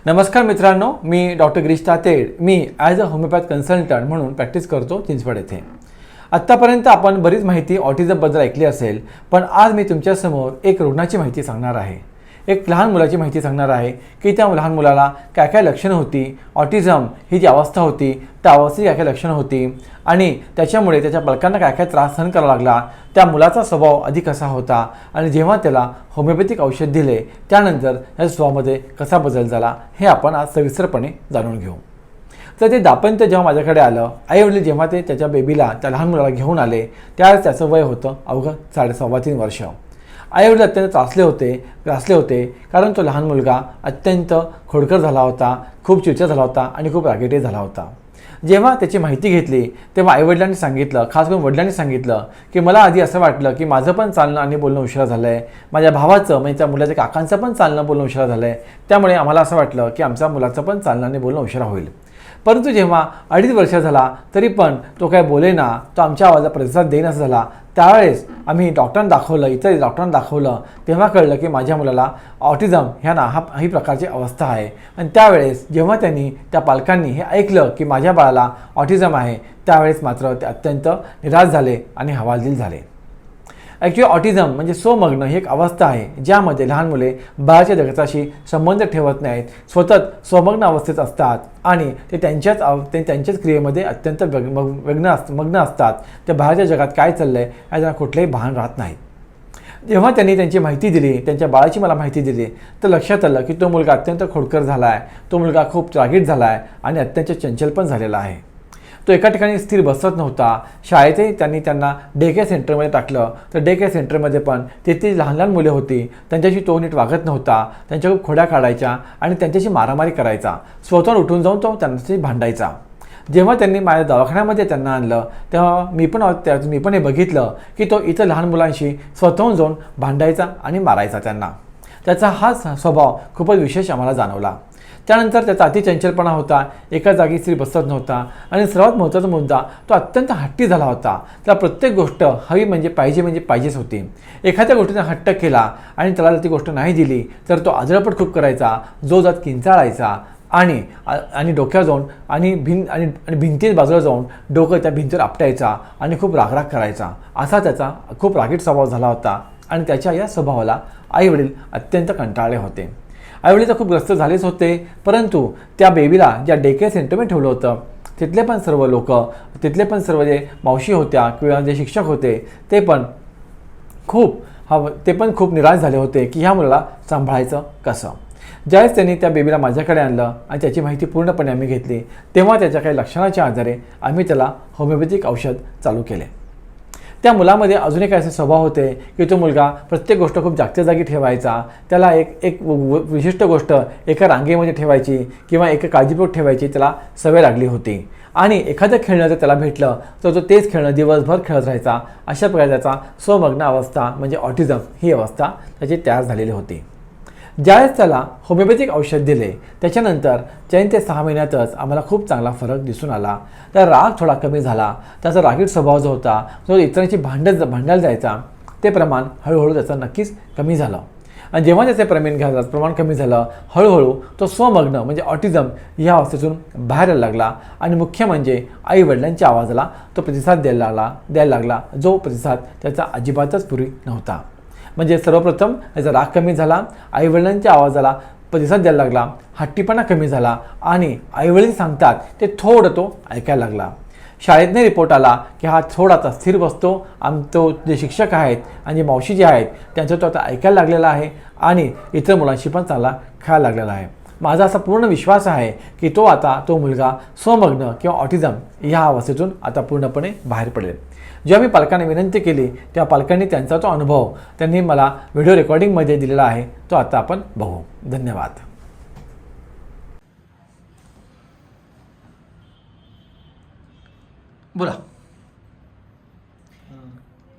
नमस्कार मित्रांनो, मी डॉक्टर गिरीश तातेड. मी ॲज अ होमिओपॅथ कन्सल्टंट म्हणून प्रॅक्टिस करतो चिंचवड येथे. आत्तापर्यंत आपण बरीच माहिती ऑटिझमबद्दल ऐकली असेल, पण आज मी तुमच्यासमोर एक रुग्णाची माहिती सांगणार आहे. एक लहान मुलाची माहिती सांगणार आहे की त्या लहान मुलाला काय काय लक्षणं होती, ऑटिझम ही जी अवस्था होती त्या अवस्थेची काय काय लक्षणं होती आणि त्याच्यामुळे त्याच्या पालकांना काय काय त्रास सहन करावा लागला, त्या मुलाचा स्वभाव आधी कसा होता आणि जेव्हा त्याला होमिओपॅथिक औषध दिले त्यानंतर त्या स्वभावामध्ये कसा बदल झाला हे आपण आज सविस्तरपणे जाणून घेऊ. तर ते दाम्पत्य जेव्हा माझ्याकडे आलं, आईवडील जेव्हा ते त्याच्या बेबीला त्या लहान मुलाला घेऊन आले त्यावेळेस त्याचं वय होतं अवघं 3.5 वर्ष. आईवडील अत्यंत त्रासले होते कारण तो लहान मुलगा अत्यंत खोडकर झाला होता, खूप चिडचिड झाला होता आणि खूप रागीट झाला होता. जेव्हा त्याची माहिती घेतली तेव्हा आईवडिलांनी सांगितलं, खास करून वडिलांनी सांगितलं की मला आधी असं वाटलं की माझं पण चालणं आणि बोलणं उशिरा झालं आहे, माझ्या भावाचं म्हणजे त्या मुलाच्या काकांचं पण चालणं बोलणं उशिरा झालं आहे, त्यामुळे आम्हाला असं वाटलं की आमच्या मुलाचं पण चालणं आणि बोलणं उशिरा होईल. परंतु जेव्हा 2.5 वर्ष झाला तरी पण तो काय बोलेना, तो आमच्या आवाजाला प्रतिसाद देईनासा झाला. त्यावेळेस आम्ही डॉक्टरांना दाखवलं, इतर डॉक्टरांना दाखवलं, तेव्हा कळलं की माझ्या मुलाला ऑटिझम ही प्रकारची अवस्था आहे. आणि त्यावेळेस जेव्हा त्या पालकांनी हे ऐकलं की माझ्या बाळाला ऑटिझम आहे, त्यावेळेस मात्र ते अत्यंत निराश झाले आणि हवालदिल झाले. ॲक्च्युली ऑटिझम म्हणजे स्वमग्न ही एक अवस्था आहे ज्यामध्ये लहान मुले बाळाच्या जगताशी संबंध ठेवत नाहीत, स्वतःच स्वमग्न अवस्थेत असतात आणि ते त्यांच्याच क्रियेमध्ये अत्यंत मग्न असतात. त्या बाळाच्या जगात काय चाललं आहे याचं त्यांना कुठलंही भान राहत नाही. जेव्हा त्यांनी त्यांची माहिती दिली, त्यांच्या बाळाची मला माहिती दिली, तर लक्षात आलं की तो मुलगा अत्यंत खोडकर झाला आहे, तो मुलगा खूप रागीट झाला आहे आणि अत्यंत चंचल पण झालेला आहे. तो एका ठिकाणी स्थिर बसत नव्हता. शाळेतही त्यांना डे केअर सेंटरमध्ये टाकलं, तर डे केअर सेंटरमध्ये पण तिथे लहान मुले होती, त्यांच्याशी तो नीट वागत नव्हता, त्यांच्या खूप खोड्या काढायच्या आणि त्यांच्याशी मारामारी करायचा, स्वतःहून उठून जाऊन तो त्यांच्याशी भांडायचा. जेव्हा त्यांनी माझ्या दवाखान्यामध्ये त्यांना आणलं तेव्हा मी पण हे बघितलं की तो इतर लहान मुलांशी स्वतःहून जाऊन भांडायचा आणि मारायचा त्यांना. त्याचा हा स्वभाव खूपच विशेष आम्हाला जाणवला. त्यानंतर त्याचा अतिचंचलपणा होता, एका जागी स्थिर बसत नव्हता आणि सर्वात महत्त्वाचा मुद्दा, तो अत्यंत हट्टी झाला होता. त्याला प्रत्येक गोष्ट हवी म्हणजे पाहिजेच होती. एखाद्या गोष्टीने हट्ट केला आणि त्याला ती गोष्ट नाही दिली तर तो आजळपट खूप करायचा, जोजात किंचाळायचा आणि डोक्यावर जाऊन आणि भिंतीत बाजूला जाऊन डोकं त्या भिंतीवर आपटायचा आणि खूप रागराग करायचा. असा त्याचा खूप रागीट स्वभाव झाला होता आणि त्याच्या या स्वभावाला आईवडील अत्यंत कंटाळले होते. आईवडील तर खूप ग्रस्त झालेच होते, परंतु त्या बेबीला ज्या डे केअर सेंटरमध्ये ठेवलं होतं तिथले पण सर्व लोक, तिथले पण सर्व जे मावशी होत्या किंवा जे शिक्षक होते ते पण खूप निराश झाले होते की ह्या मुलाला सांभाळायचं कसं. ज्यावेळेस त्यांनी त्या बेबीला माझ्याकडे आणलं आणि त्याची माहिती पूर्णपणे आम्ही घेतली तेव्हा त्याच्या काही लक्षणाच्या आधारे आम्ही त्याला होमिओपॅथिक औषध चालू केले. त्या मुलामध्ये अजून एक असे स्वभाव होते की तो मुलगा प्रत्येक गोष्ट खूप जागच्या जागी ठेवायचा. त्याला एक विशिष्ट गोष्ट एका रांगेमध्ये ठेवायची किंवा एका काळजीपूर्वक ठेवायची त्याला सवय लागली होती आणि एखादं खेळणं जर त्याला भेटलं तर तो तेच खेळणं दिवसभर खेळत राहायचा. अशा प्रकारे त्याचा स्वमग्न अवस्था म्हणजे ऑटिझम ही अवस्था त्याची तयार झालेली होती. ज्यावेळेस त्याला होमिओपॅथिक औषध दिले त्याच्यानंतर 4 ते 6 महिन्यातच आम्हाला खूप चांगला फरक दिसून आला. त्याचा राग थोडा कमी झाला, त्याचा रागीट स्वभाव जो होता, जो इतरांशी भांडायला जायचा, ते प्रमाण हळूहळू त्याचं नक्कीच कमी झालं. आणि जेव्हा त्याचे प्रमाण कमी झालं, हळूहळू तो स्वमग्न म्हणजे ऑटिझम या अवस्थेतून बाहेर यायला लागला आणि मुख्य म्हणजे आईवडिलांच्या आवाजाला तो प्रतिसाद द्यायला लागला, जो प्रतिसाद त्याचा अजिबातच पूर्वी नव्हता. म्हणजे सर्वप्रथम याचा राग कमी झाला, आईवडिलांच्या आवाजाला प्रतिसाद द्यायला लागला, हट्टीपणा कमी झाला आणि आईवडील सांगतात ते थोडं तो ऐकायला लागला. शाळेतने रिपोर्ट आला की हा थोडा आता स्थिर बसतो, तो जे शिक्षक आहेत आणि जे मावशी जे आहेत त्यांचं तो आता ऐकायला लागलेला आहे आणि इतर मुलांशी पण चांगला खेळायला लागलेला आहे. माझा असा पूर्ण विश्वास आहे की तो मुलगा स्वमग्न किंवा ऑटिझम ह्या अवस्थेतून आता पूर्णपणे बाहेर पडेल. जेव्हा मी पालकांना विनंती केली तेव्हा पालकांनी त्यांचा तो अनुभव त्यांनी मला व्हिडिओ रेकॉर्डिंगमध्ये दिलेला आहे, तो आता आपण बघू. धन्यवाद. बोला.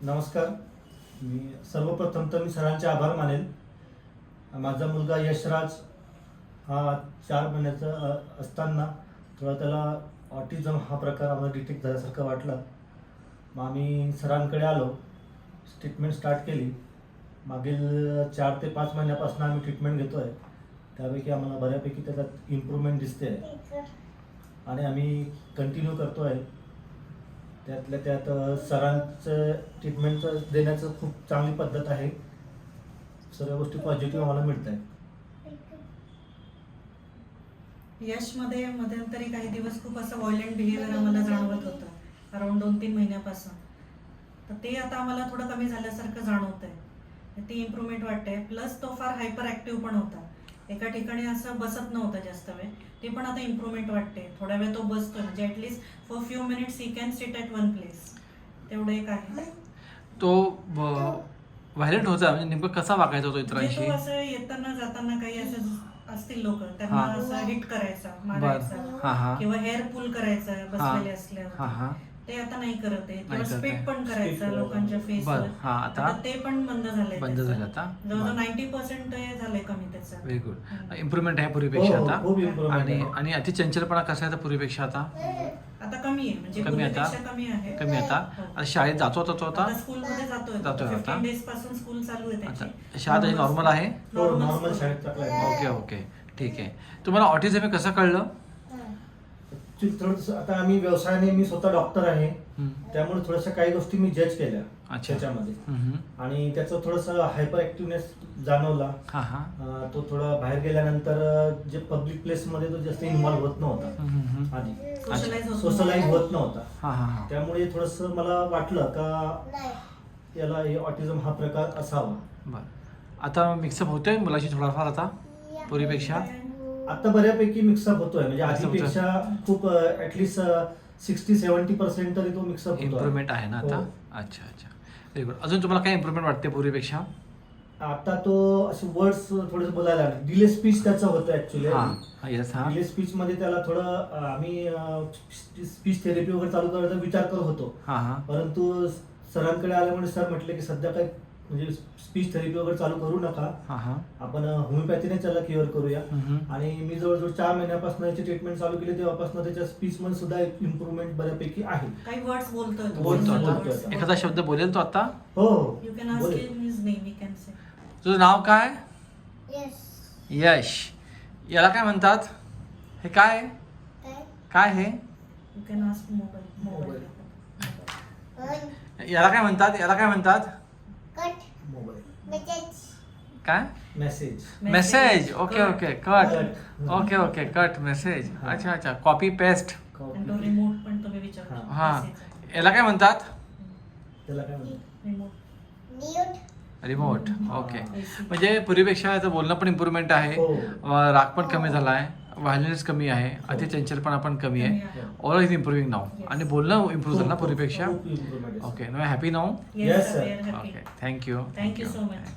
नमस्कार. सर्वप्रथम तर मी सरांचे आभार मानेल. माझा मुलगा यशराज हा 4 महिन्याचा असताना थोडा त्याला ऑटिझम हा प्रकार आम्हाला डिटेक्ट झाल्यासारखं वाटलं. मग आम्ही सरांकडे आलो, ट्रीटमेंट स्टार्ट केली. मागील 4 ते 5 महिन्यापासून आम्ही ट्रीटमेंट घेतो आहे त्यापैकी आम्हाला बऱ्यापैकी त्याच्यात इम्प्रूव्हमेंट दिसते आणि आम्ही कंटिन्यू करतो आहे. त्यातल्या त्यात सरांचं ट्रीटमेंटचं देण्याचं खूप चांगली पद्धत आहे. सर्व गोष्टी पॉझिटिव्ह आम्हाला मिळत आहेत. यशमध्ये मध्यंतरी काही दिवस खूप असं व्हायलेंट बिहेवियर आम्हाला जाणवत होतं अराउंड 2-3 महिन्यापासून. तर ते आता आम्हाला थोडं कमी झाल्यासारखं जाणवत आहे. ती इम्प्रूव्हमेंट वाटते. प्लस तो फार हायपर ॲक्टिव्ह पण होता. एका ठिकाणी असं बसत नव्हतं जास्त वेळ. ते पण आता इम्प्रूव्हमेंट वाटते. थोड्या वेळ तो बसतोय म्हणजे at least for few minutes he can sit at one place. तेवढं एक आहे. तो व्हायलेंट होता म्हणजे नेमकं कसा वागायचा तो म्हणजे इतरांशी? तो असं येताना जाताना काही असं असतील लोक त्यांना हा. असं हिट करायचा, बर मारायचा हां हां किंवा हेअर पुल करायचा बसलेले हां असल्यावर. हां ते आता नाही करत आहे. किंवा नाही करत स्पीट आहे. पण करायचा Spit लोकांच्या बर फेसवर. हां आता आता ते पण बंद झालंय. बंद त्याचं. झालं आता. जवळजवळ 90% हे झालंय कमी त्याचं. Very good. इम्प्रूव्हमेंट आहे पूर्वीपेक्षा हो, आता. खूप improvement आणि आहे. आणि अति चंचलपणा कसा आहे आता पूर्वीपेक्षा आता? आता कमी आहे म्हणजे कमी आता? पूर्वीपेक्षा कमी आहे. कमी आता. हो. आता शाळेत जातो आता तो आता? आता स्कूलमध्ये जातोय. जातोय आता? 15 डेज पासून स्कूल चालू आहे अच्छा त्याची. शाळा त्याची नॉर्मल आहे? हो, नॉर्मल शाळेत टाकलं आहे. ओके ओके ठीक आहे. तुम्हाला ऑटिझम हे कसं कळलं? Actually थोडंसं आता आम्ही व्यवसायाने मी स्वतः डॉक्टर आहे. हम्म. त्यामुळे थोड्याशा काही गोष्टी मी जज केल्या अच्छा. त्याच्यामध्ये हम्म. आणि त्याचं थोडंसं हायपर ॲक्टिव्हनेस जाणवला. हां हां तो थोडा बाहेर गेल्यानंतर जे पब्लिक प्लेसमध्ये तो जास्त इन्व्हॉल्व्ह होत नव्हता हम्म. आधी. Socialize होत सोशलाइज होत नव्हता. हां हां हां त्यामुळे थोडंसं मला वाटलं का याला हे ऑटिझम हा प्रकार असावा. बरं आता मिक्सअप होतोय मुलाशी थोडाफार आता पूर्वीपेक्षा? आता बऱ्यापैकी मिक्सअप होतोय म्हणजे Mixup होतोय. आधीपेक्षा खूप ऍटलिस्ट 60-70% तरी तो मिक्सअप होतो. इम्प्रूव्हमेंट आहे ना आता? हो. अच्छा अच्छा व्हेरी गुड. अजून तुम्हाला काय इम्प्रूव्हमेंट वाटते पूर्वीपेक्षा? आता तो असे वर्ड्स थोडेसे बोलायला लागले. डिले स्पीच त्याचं होतं ऍक्च्युली. हां येस हां डिले स्पीच मध्ये त्याला थोडं आम्ही स्पीच थेरपी वगैरे चालू करायचा विचार करत होतो. हां हां परंतु सरांकडे आल्यामुळे सर म्हटले की सध्या काही म्हणजे स्पीच थेरपी वगैरे चालू करू नका. हां हां आपण होमिओपॅथीने त्याला क्युअर करूया. हम्म. आणि मी जवळजवळ 4 महिन्यापासून याची ट्रीटमेंट चालू केली तेव्हापासून त्याच्या स्पीच मध्ये सुद्धा एक इम्प्रूव्हमेंट बऱ्यापैकी आहे. काही वर्ड्स बोलतोय तो. बोलतो बोलतो आता? आता. एखादा शब्द बोलेल तो आता? हो हो यू कॅन आस्क बोलेल. Him his name, you can say. तुझं नाव काय? यश. याला काय म्हणतात? हे काय आहे? काय हे? You can ask mobile. याला काय म्हणतात? याला काय म्हणतात? मोबाईल काय? Message. Message. Okay okay cut. Cut. Okay okay cut message. अच्छा अच्छा कॉपी पेस्ट. आणि तो रिमोट पण तुम्ही विचारू शकता. हां याला काय म्हणतात? त्याला काय म्हणतात? रिमोट. रिमोट. ओके म्हणजे पूर्वीपेक्षा याचं बोलणं पण इम्प्रूव्हमेंट आहे. हो. राग पण कमी झाला आहे. व्हायलन्स कमी आहे. अति चंचलपणा पण कमी आहे. All is improving now. आणि बोलणं इम्प्रूव्ह झालं ना पूर्वीपेक्षा? खूप improvement आहे. Okay no happy now? Yes, sir. we are happy. Okay thank you Thank you so much.